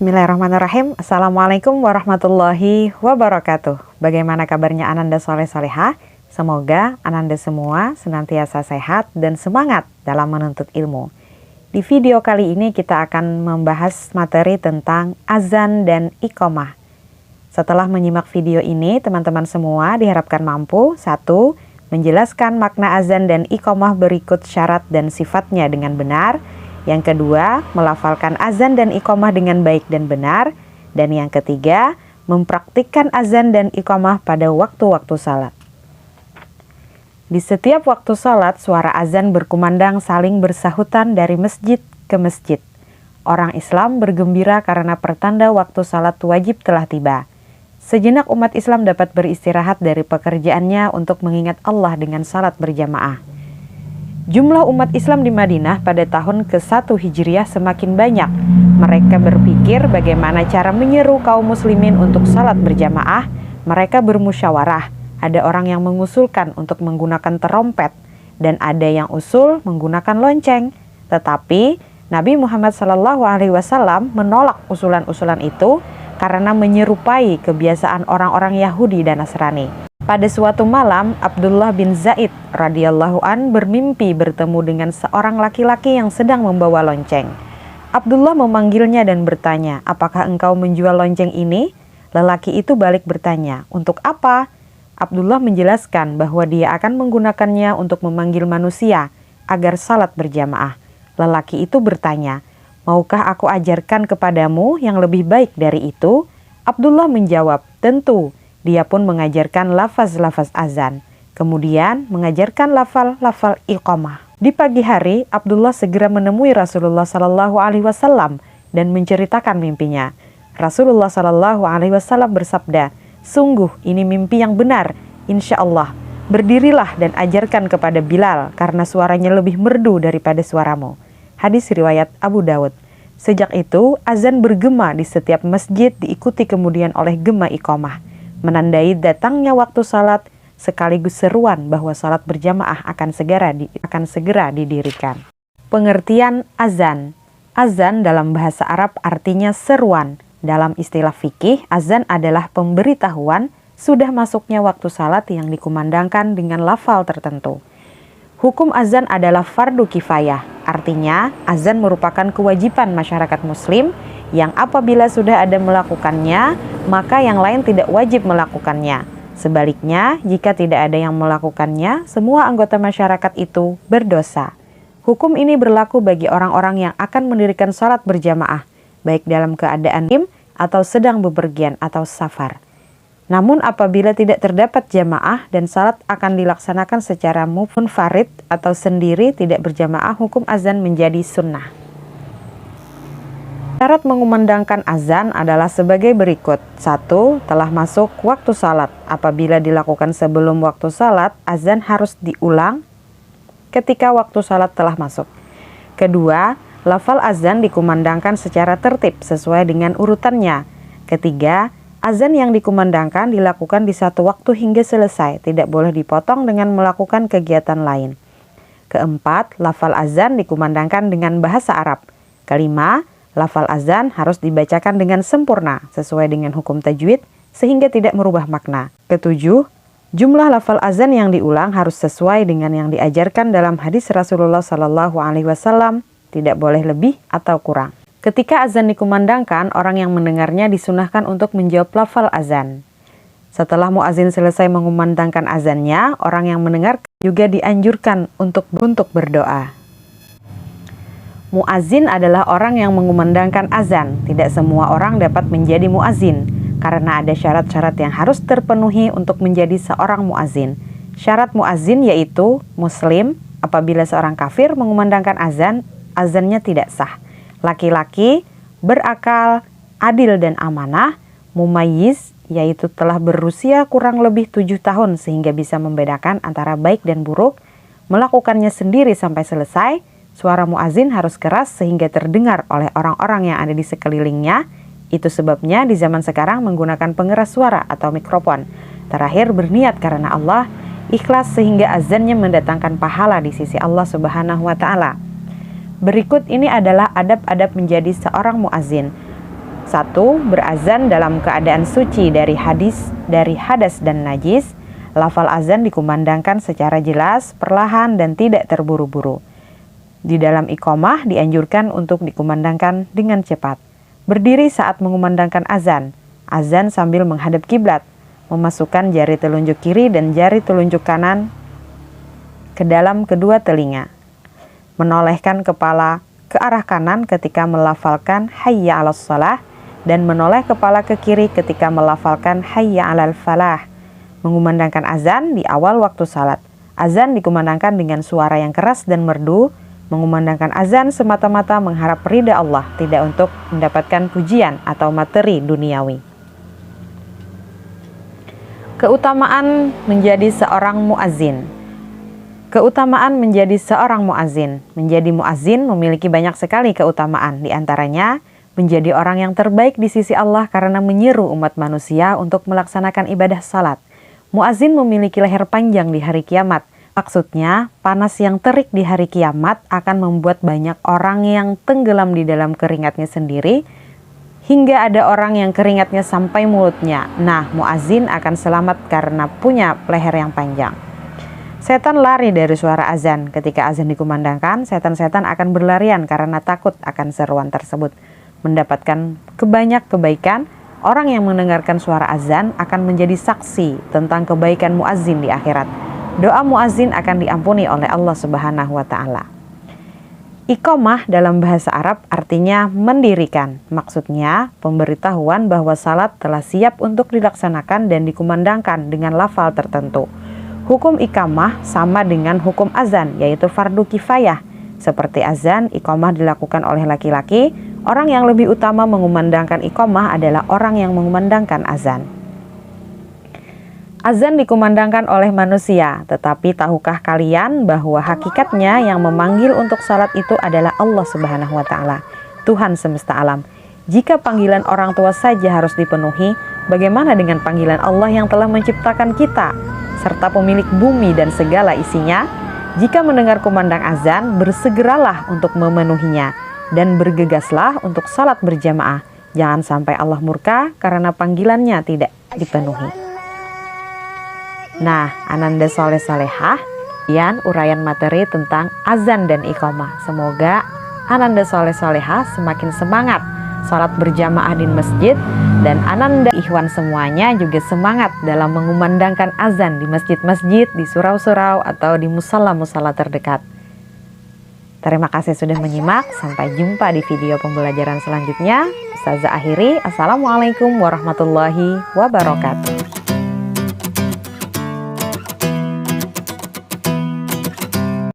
Bismillahirrahmanirrahim. Assalamualaikum warahmatullahi wabarakatuh. Bagaimana kabarnya Ananda Soleh Solehah? Semoga Ananda semua senantiasa sehat dan semangat dalam menuntut ilmu. Di video kali ini kita akan membahas materi tentang azan dan iqamah. Setelah menyimak video ini, teman-teman semua diharapkan mampu 1. Menjelaskan makna azan dan iqamah berikut syarat dan sifatnya dengan benar. Yang kedua, melafalkan azan dan iqamah dengan baik dan benar. Dan yang ketiga, mempraktikkan azan dan iqamah pada waktu-waktu salat. Di setiap waktu salat, suara azan berkumandang saling bersahutan dari masjid ke masjid. Orang Islam bergembira karena pertanda waktu salat wajib telah tiba. Sejenak umat Islam dapat beristirahat dari pekerjaannya untuk mengingat Allah dengan salat berjamaah. Jumlah umat Islam di Madinah pada tahun ke-1 Hijriah semakin banyak. Mereka berpikir bagaimana cara menyeru kaum muslimin untuk salat berjamaah. Mereka bermusyawarah. Ada orang yang mengusulkan untuk menggunakan terompet dan ada yang usul menggunakan lonceng. Tetapi Nabi Muhammad SAW menolak usulan-usulan itu karena menyerupai kebiasaan orang-orang Yahudi dan Nasrani. Pada suatu malam, Abdullah bin Zaid radhiyallahu an bermimpi bertemu dengan seorang laki-laki yang sedang membawa lonceng. Abdullah memanggilnya dan bertanya, "Apakah engkau menjual lonceng ini?" Lelaki itu balik bertanya, "Untuk apa?" Abdullah menjelaskan bahwa dia akan menggunakannya untuk memanggil manusia agar salat berjamaah. Lelaki itu bertanya, "Maukah aku ajarkan kepadamu yang lebih baik dari itu?" Abdullah menjawab, "Tentu." Dia pun mengajarkan lafaz-lafaz azan, kemudian mengajarkan lafal-lafal iqamah. Di pagi hari, Abdullah segera menemui Rasulullah SAW dan menceritakan mimpinya. Rasulullah SAW bersabda, "Sungguh ini mimpi yang benar, insya Allah. Berdirilah dan ajarkan kepada Bilal karena suaranya lebih merdu daripada suaramu." Hadis riwayat Abu Dawud. Sejak itu, azan bergema di setiap masjid diikuti kemudian oleh gema iqamah, menandai datangnya waktu salat sekaligus seruan bahwa salat berjamaah akan segera didirikan. Pengertian azan. Azan dalam bahasa Arab artinya seruan. Dalam istilah fikih, azan adalah pemberitahuan sudah masuknya waktu salat yang dikumandangkan dengan lafal tertentu. Hukum azan adalah fardu kifayah, artinya azan merupakan kewajiban masyarakat muslim yang apabila sudah ada melakukannya, maka yang lain tidak wajib melakukannya. Sebaliknya, jika tidak ada yang melakukannya, semua anggota masyarakat itu berdosa. Hukum ini berlaku bagi orang-orang yang akan mendirikan salat berjamaah, baik dalam keadaan atau sedang bepergian atau safar. Namun apabila tidak terdapat jamaah dan salat akan dilaksanakan secara munfarid atau sendiri tidak berjamaah, hukum azan menjadi sunnah. Syarat mengumandangkan azan adalah sebagai berikut. 1. Telah masuk waktu salat. Apabila dilakukan sebelum waktu salat, azan harus diulang ketika waktu salat telah masuk. Kedua, lafal azan dikumandangkan secara tertib sesuai dengan urutannya. Ketiga, azan yang dikumandangkan dilakukan di satu waktu hingga selesai, tidak boleh dipotong dengan melakukan kegiatan lain. Keempat, lafal azan dikumandangkan dengan bahasa Arab. Kelima, lafal azan harus dibacakan dengan sempurna sesuai dengan hukum tajwid sehingga tidak merubah makna. Ketujuh, jumlah lafal azan yang diulang harus sesuai dengan yang diajarkan dalam hadis Rasulullah SAW, tidak boleh lebih atau kurang. Ketika azan dikumandangkan, orang yang mendengarnya disunahkan untuk menjawab lafal azan. Setelah muazin selesai mengumandangkan azannya, orang yang mendengar juga dianjurkan untuk berdoa. Muazin adalah orang yang mengumandangkan azan. Tidak semua orang dapat menjadi muazin karena ada syarat-syarat yang harus terpenuhi untuk menjadi seorang muazin. Syarat muazin yaitu muslim. Apabila seorang kafir mengumandangkan azan, azannya tidak sah. Laki-laki, berakal, adil dan amanah, mumayyiz, yaitu telah berusia kurang lebih 7 tahun sehingga bisa membedakan antara baik dan buruk, melakukannya sendiri sampai selesai. Suara muazin harus keras sehingga terdengar oleh orang-orang yang ada di sekelilingnya. Itu sebabnya di zaman sekarang menggunakan pengeras suara atau mikrofon. Terakhir berniat karena Allah, ikhlas sehingga azannya mendatangkan pahala di sisi Allah Subhanahu wa Ta'ala. Berikut ini adalah adab-adab menjadi seorang muazin. 1. Berazan dalam keadaan suci dari hadas dan najis. Lafal azan dikumandangkan secara jelas, perlahan, dan tidak terburu-buru. Di dalam iqamah dianjurkan untuk dikumandangkan dengan cepat. Berdiri saat mengumandangkan azan. Azan sambil menghadap kiblat. Memasukkan jari telunjuk kiri dan jari telunjuk kanan ke dalam kedua telinga. Menolehkan kepala ke arah kanan ketika melafalkan hayya 'alas shalah dan menoleh kepala ke kiri ketika melafalkan hayya 'alal falah. Mengumandangkan azan di awal waktu salat. Azan dikumandangkan dengan suara yang keras dan merdu. Mengumandangkan azan semata-mata mengharap ridha Allah, tidak untuk mendapatkan pujian atau materi duniawi. Keutamaan menjadi seorang muazin. Keutamaan menjadi seorang muazin. Menjadi muazin memiliki banyak sekali keutamaan, di antaranya menjadi orang yang terbaik di sisi Allah karena menyeru umat manusia untuk melaksanakan ibadah salat. Muazin memiliki leher panjang di hari kiamat. Maksudnya, panas yang terik di hari kiamat akan membuat banyak orang yang tenggelam di dalam keringatnya sendiri, hingga ada orang yang keringatnya sampai mulutnya. Nah, muazin akan selamat karena punya leher yang panjang. Setan lari dari suara azan. Ketika azan dikumandangkan, setan-setan akan berlarian karena takut akan seruan tersebut. Mendapatkan banyak kebaikan, orang yang mendengarkan suara azan akan menjadi saksi tentang kebaikan muazin di akhirat. Doa muazin akan diampuni oleh Allah Subhanahu wa Ta'ala. Iqamah dalam bahasa Arab artinya mendirikan. Maksudnya pemberitahuan bahwa salat telah siap untuk dilaksanakan dan dikumandangkan dengan lafal tertentu. Hukum iqamah sama dengan hukum azan, yaitu fardu kifayah. Seperti azan, iqamah dilakukan oleh laki-laki. Orang yang lebih utama mengumandangkan iqamah adalah orang yang mengumandangkan azan. Azan dikumandangkan oleh manusia, tetapi tahukah kalian bahwa hakikatnya yang memanggil untuk salat itu adalah Allah Subhanahu wa Ta'ala, Tuhan semesta alam. Jika panggilan orang tua saja harus dipenuhi, bagaimana dengan panggilan Allah yang telah menciptakan kita, serta pemilik bumi dan segala isinya? Jika mendengar kumandang azan, bersegeralah untuk memenuhinya, dan bergegaslah untuk salat berjamaah. Jangan sampai Allah murka karena panggilannya tidak dipenuhi. Nah, Ananda Soleh Solehah, sekian uraian materi tentang azan dan iqamah. Semoga Ananda Soleh Solehah semakin semangat salat berjamaah di masjid, dan Ananda ikhwan semuanya juga semangat dalam mengumandangkan azan di masjid-masjid, di surau-surau, atau di musala-musala terdekat. Terima kasih sudah menyimak. Sampai jumpa di video pembelajaran selanjutnya. Ustazah akhiri, Assalamualaikum warahmatullahi wabarakatuh.